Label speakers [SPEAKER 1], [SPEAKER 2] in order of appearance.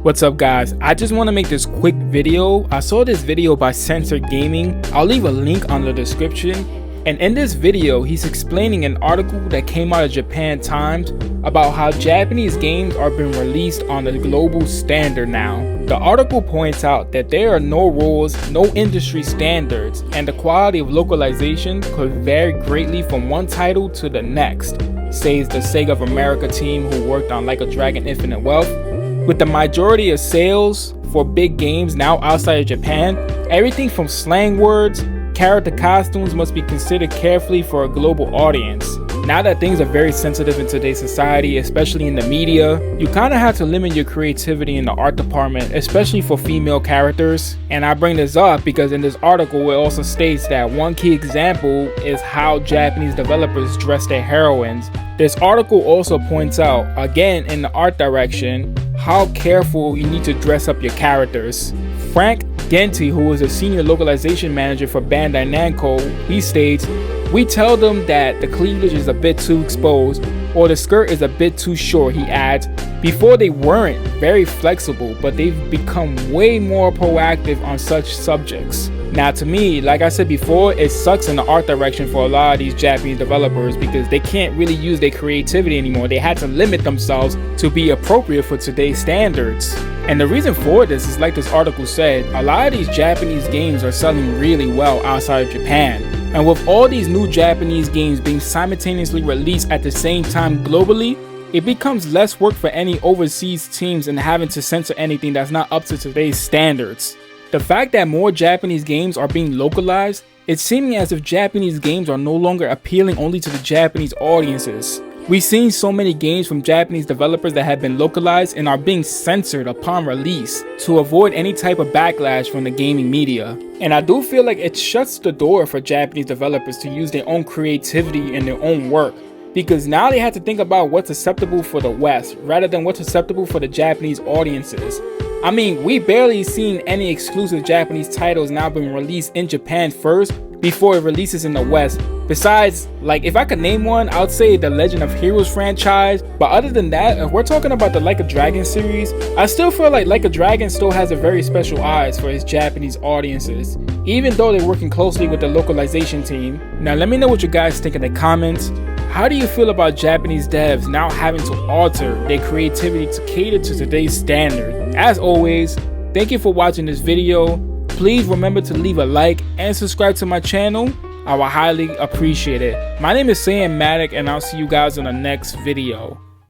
[SPEAKER 1] What's up guys, I just want to make this quick video. I saw this video by Censored Gaming. I'll leave a link on the description. And in this video, he's explaining an article that came out of Japan Times about how Japanese games are being released on the global standard now. The article points out that there are no rules, no industry standards, and the quality of localization could vary greatly from one title to the next, says the Sega of America team who worked on Like a Dragon Infinite Wealth. With the majority of sales for big games now outside of Japan, everything from slang words, character costumes must be considered carefully for a global audience. Now that things are very sensitive in today's society, especially in the media, you kind of have to limit your creativity in the art department, especially for female characters. And I bring this up because in this article it also states that one key example is how Japanese developers dress their heroines. This article also points out, again in the art direction, how careful you need to dress up your characters. Frank Genti, who is a senior localization manager for Bandai Namco, he states, "We tell them that the cleavage is a bit too exposed or the skirt is a bit too short," he adds. Before they weren't very flexible, but they've become way more proactive on such subjects. Now to me, like I said before, it sucks in the art direction for a lot of these Japanese developers because they can't really use their creativity anymore. They had to limit themselves to be appropriate for today's standards. And the reason for this is, like this article said, a lot of these Japanese games are selling really well outside of Japan. And with all these new Japanese games being simultaneously released at the same time globally, it becomes less work for any overseas teams in having to censor anything that's not up to today's standards. The fact that more Japanese games are being localized, it's seeming as if Japanese games are no longer appealing only to the Japanese audiences. We've seen so many games from Japanese developers that have been localized and are being censored upon release to avoid any type of backlash from the gaming media. And I do feel like it shuts the door for Japanese developers to use their own creativity in their own work, because now they have to think about what's acceptable for the West rather than what's acceptable for the Japanese audiences. I mean, we barely seen any exclusive Japanese titles now being released in Japan first before it releases in the West. Besides, like, if I could name one, I would say the Legend of Heroes franchise. But other than that, if we're talking about the Like a Dragon series, I still feel like a Dragon still has a very special eyes for its Japanese audiences, even though they're working closely with the localization team. Now let me know what you guys think in the comments. How do you feel about Japanese devs now having to alter their creativity to cater to today's standard? As always, thank you for watching this video. Please remember to leave a like and subscribe to my channel. I will highly appreciate it. My name is Sam Maddock and I'll see you guys in the next video.